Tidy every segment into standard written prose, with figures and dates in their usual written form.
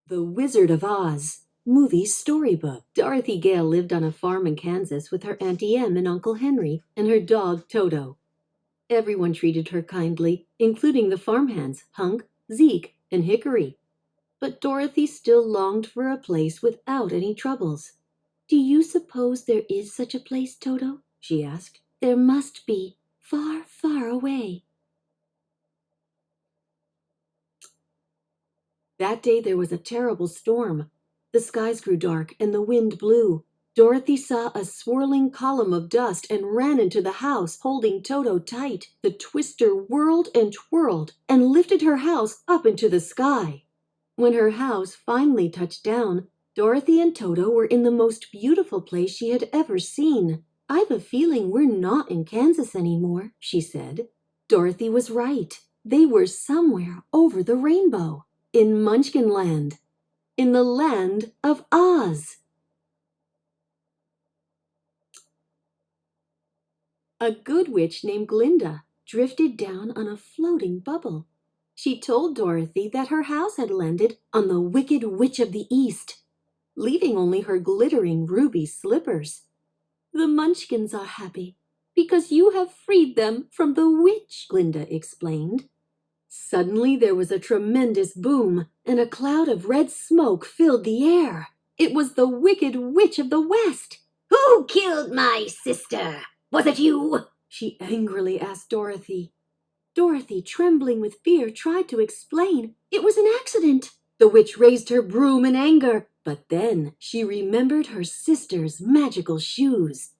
The Wizard of Oz, movie Storybook. Dorothy Gale lived on a farm in Kansas with her Auntie Em and Uncle Henry and her dog Toto. Everyone treated her kindly, including the farmhands Hunk, Zeke, and Hickory. But Dorothy still longed for a place without any troubles. "Do you suppose there is such a place, Toto?" she asked. "There must be, far, far away." That day there was a terrible storm. The skies grew dark and the wind blew. Dorothy saw a swirling column of dust and ran into the house, holding Toto tight. The twister whirled and twirled and lifted her house up into the sky. When her house finally touched down, Dorothy and Toto were in the most beautiful place she had ever seen. "I've a feeling we're not in Kansas anymore," she said. Dorothy was right. They were somewhere over the rainbow. In Munchkin Land, in the land of Oz. A good witch named Glinda drifted down on a floating bubble. She told Dorothy that her house had landed on the Wicked Witch of the East, leaving only her glittering ruby slippers. "The Munchkins are happy because you have freed them from the witch," Glinda explained. Suddenly there was a tremendous boom, and a cloud of red smoke filled the air. It was the Wicked Witch of the West. "Who killed my sister? Was it you?" she angrily asked Dorothy. Dorothy, trembling with fear, tried to explain. It was an accident. The witch raised her broom in anger, but then she remembered her sister's magical shoes.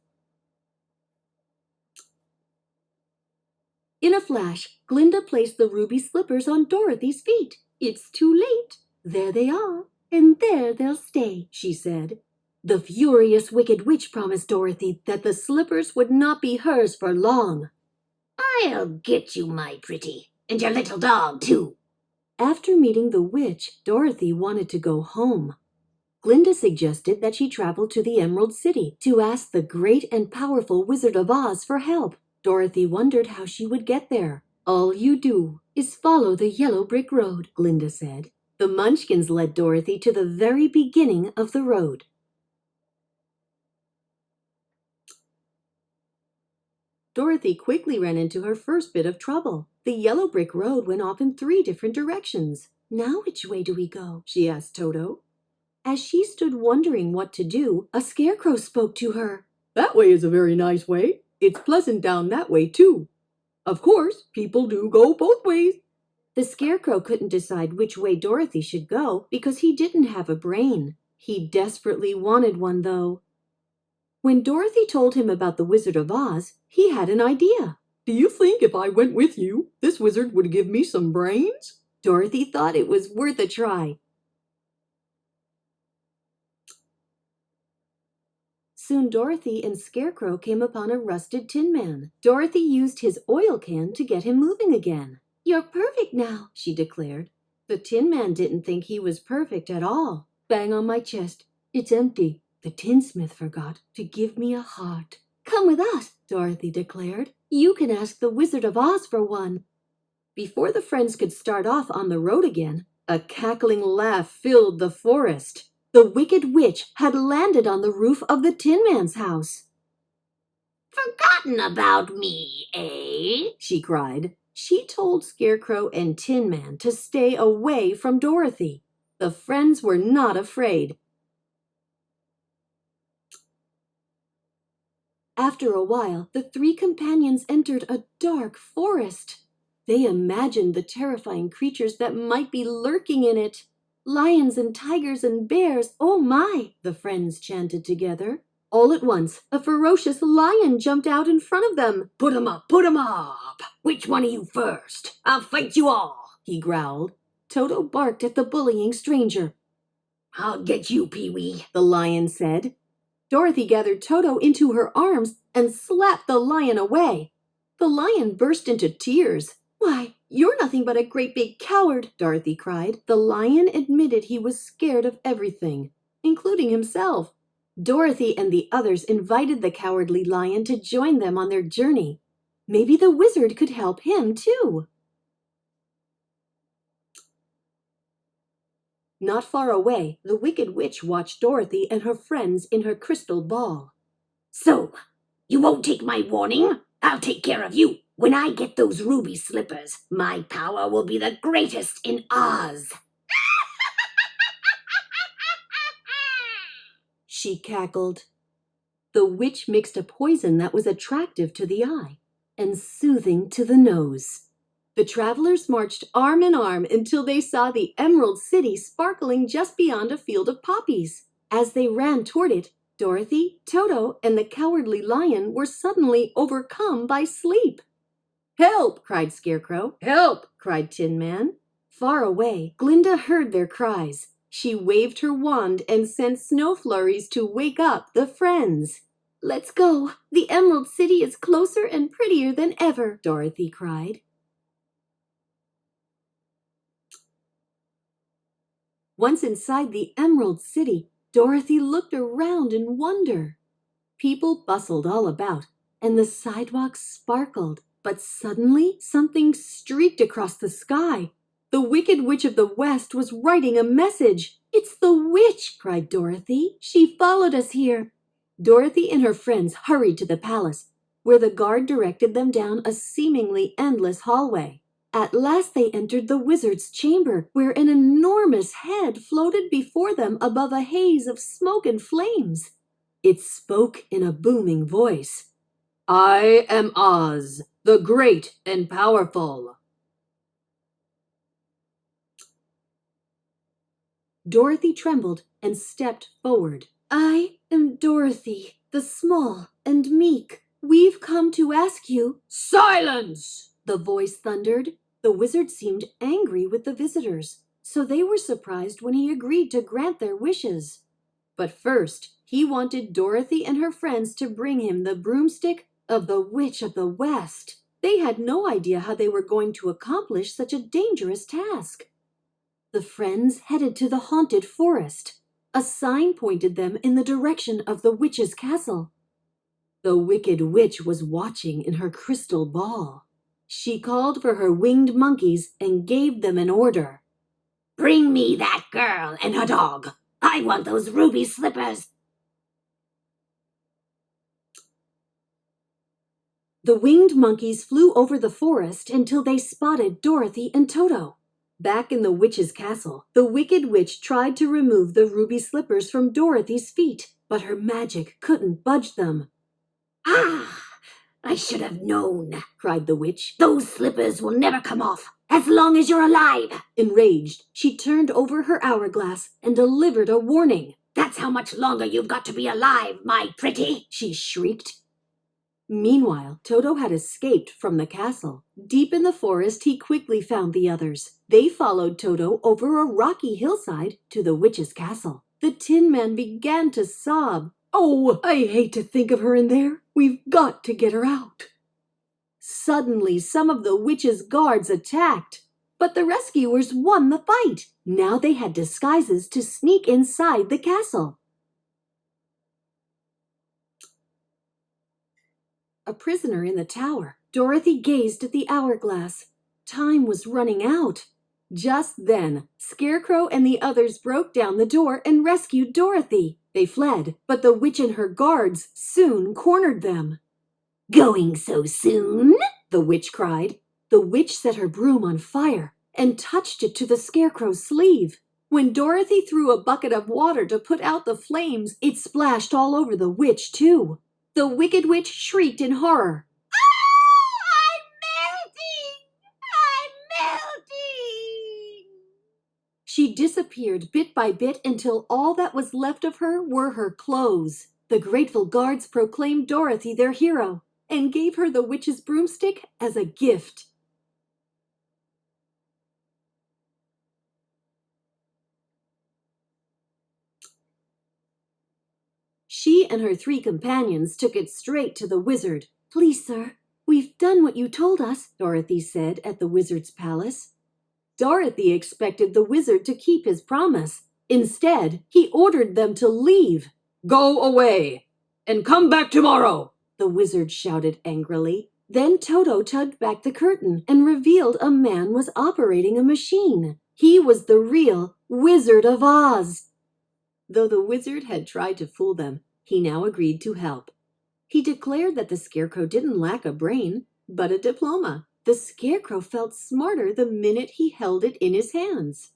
In a flash, Glinda placed the ruby slippers on Dorothy's feet. "It's too late. There they are, and there they'll stay," she said. The furious Wicked Witch promised Dorothy that the slippers would not be hers for long. "I'll get you, my pretty, and your little dog, too." After meeting the witch, Dorothy wanted to go home. Glinda suggested that she travel to the Emerald City to ask the great and powerful Wizard of Oz for help. Dorothy wondered how she would get there. "All you do is follow the yellow brick road," Glinda said. The Munchkins led Dorothy to the very beginning of the road. Dorothy quickly ran into her first bit of trouble. The yellow brick road went off in 3 different directions. "Now which way do we go?" she asked Toto. As she stood wondering what to do, a scarecrow spoke to her. "That way is a very nice way. It's pleasant down that way, too. Of course, people do go both ways." The scarecrow couldn't decide which way Dorothy should go because he didn't have a brain. He desperately wanted one, though. When Dorothy told him about the Wizard of Oz, he had an idea. "Do you think if I went with you, this wizard would give me some brains?" Dorothy thought it was worth a try. Soon Dorothy and Scarecrow came upon a rusted tin man. Dorothy used his oil can to get him moving again. "You're perfect now," she declared. The tin man didn't think he was perfect at all. "Bang on my chest. It's empty. The tinsmith forgot to give me a heart." "Come with us," Dorothy declared. "You can ask the Wizard of Oz for one." Before the friends could start off on the road again, a cackling laugh filled the forest. The Wicked Witch had landed on the roof of the Tin Man's house. "Forgotten about me, eh?" she cried. She told Scarecrow and Tin Man to stay away from Dorothy. The friends were not afraid. After a while, the 3 companions entered a dark forest. They imagined the terrifying creatures that might be lurking in it. "Lions and tigers and bears, oh my!" the friends chanted together. All at once, a ferocious lion jumped out in front of them. Put 'em up, put 'em up. Which one of you first? I'll fight you all," he growled. Toto barked at the bullying stranger. "I'll get you, Pee-wee," the lion said. Dorothy gathered Toto into her arms and slapped the lion away. The lion burst into tears. "Why, you're nothing but a great big coward," Dorothy cried. The lion admitted he was scared of everything, including himself. Dorothy and the others invited the cowardly lion to join them on their journey. Maybe the wizard could help him, too. Not far away, the Wicked Witch watched Dorothy and her friends in her crystal ball. So, you won't take my warning? I'll take care of you. When I get those ruby slippers, my power will be the greatest in Oz. She cackled. The witch mixed a poison that was attractive to the eye and soothing to the nose. The travelers marched arm in arm until they saw the Emerald City sparkling just beyond a field of poppies. As they ran toward it, Dorothy, Toto, and the Cowardly Lion were suddenly overcome by sleep. "Help!" cried Scarecrow. "Help!" cried Tin Man. Far away, Glinda heard their cries. She waved her wand and sent snow flurries to wake up the friends. "Let's go! The Emerald City is closer and prettier than ever," Dorothy cried. Once inside the Emerald City, Dorothy looked around in wonder. People bustled all about, and the sidewalks sparkled. But suddenly, something streaked across the sky. The Wicked Witch of the West was writing a message. "It's the witch!" cried Dorothy. "She followed us here." Dorothy and her friends hurried to the palace, where the guard directed them down a seemingly endless hallway. At last they entered the wizard's chamber, where an enormous head floated before them above a haze of smoke and flames. It spoke in a booming voice. "I am Oz, the great and powerful." Dorothy trembled and stepped forward. "I am Dorothy, the small and meek. We've come to ask you—" "Silence!" the voice thundered. The wizard seemed angry with the visitors, so they were surprised when he agreed to grant their wishes. But first, he wanted Dorothy and her friends to bring him the broomstick of the Witch of the West. They had no idea how they were going to accomplish such a dangerous task. The friends headed to the haunted forest. A sign pointed them in the direction of the witch's castle. The Wicked Witch was watching in her crystal ball. She called for her winged monkeys and gave them an order. Bring me that girl and her dog. I want those ruby slippers. The winged monkeys flew over the forest until they spotted Dorothy and Toto. Back in the witch's castle, the Wicked Witch tried to remove the ruby slippers from Dorothy's feet, but her magic couldn't budge them. "Ah! I should have known," cried the witch. "Those slippers will never come off as long as you're alive." Enraged, she turned over her hourglass and delivered a warning. "That's how much longer you've got to be alive, my pretty," she shrieked. Meanwhile, Toto had escaped from the castle. Deep in the forest, he quickly found the others. They followed Toto over a rocky hillside to the witch's castle. The Tin Man began to sob. "Oh, I hate to think of her in there. We've got to get her out." Suddenly, some of the witch's guards attacked, but the rescuers won the fight. Now they had disguises to sneak inside the castle. A prisoner in the tower, Dorothy gazed at the hourglass. Time was running out. Just then, Scarecrow and the others broke down the door and rescued Dorothy. They fled, but the witch and her guards soon cornered them. "Going so soon?" the witch cried. The witch set her broom on fire and touched it to the Scarecrow's sleeve. When Dorothy threw a bucket of water to put out the flames, it splashed all over the witch, too. The Wicked Witch shrieked in horror. "Ah, I'm melting! She disappeared bit by bit until all that was left of her were her clothes. The grateful guards proclaimed Dorothy their hero and gave her the witch's broomstick as a gift. She and her 3 companions took it straight to the wizard. "Please, sir, we've done what you told us," Dorothy said at the wizard's palace. Dorothy expected the wizard to keep his promise. Instead, he ordered them to leave. "Go away and come back tomorrow," the wizard shouted angrily. Then Toto tugged back the curtain and revealed a man was operating a machine. He was the real Wizard of Oz. Though the wizard had tried to fool them, he now agreed to help. He declared that the Scarecrow didn't lack a brain, but a diploma. The Scarecrow felt smarter the minute he held it in his hands.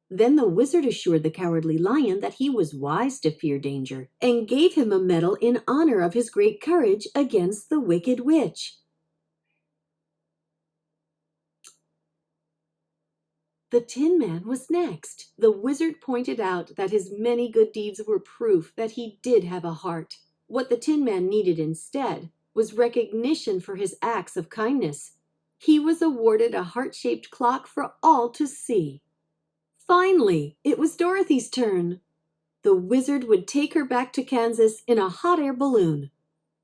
Then the wizard assured the Cowardly Lion that he was wise to fear danger, and gave him a medal in honor of his great courage against the Wicked Witch. The Tin Man was next. The wizard pointed out that his many good deeds were proof that he did have a heart. What the Tin Man needed instead was recognition for his acts of kindness. He was awarded a heart-shaped clock for all to see. Finally, it was Dorothy's turn. The wizard would take her back to Kansas in a hot air balloon.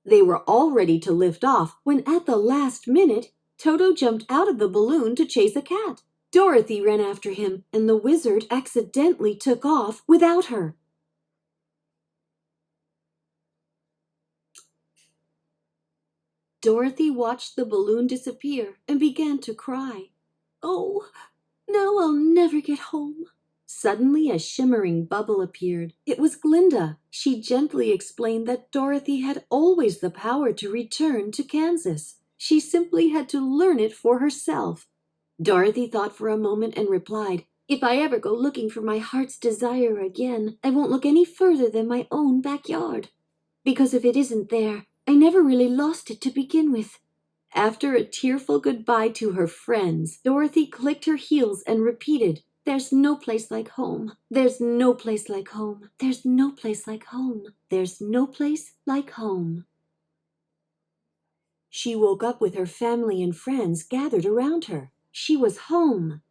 They were all ready to lift off when at the last minute, Toto jumped out of the balloon to chase a cat. Dorothy ran after him, and the wizard accidentally took off without her. Dorothy watched the balloon disappear and began to cry. Oh, now I'll never get home. Suddenly a shimmering bubble appeared. It was Glinda. She gently explained that Dorothy had always the power to return to Kansas. She simply had to learn it for herself. Dorothy thought for a moment and replied, "If I ever go looking for my heart's desire again, I won't look any further than my own backyard. Because if it isn't there, I never really lost it to begin with." After a tearful goodbye to her friends, Dorothy clicked her heels and repeated, "There's no place like home. There's no place like home. There's no place like home. There's no place like home." She woke up with her family and friends gathered around her. She was home.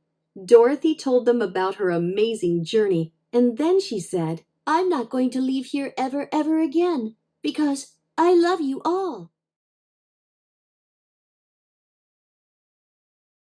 Dorothy told them about her amazing journey, and then she said, "I'm not going to leave here ever again, because I love you all."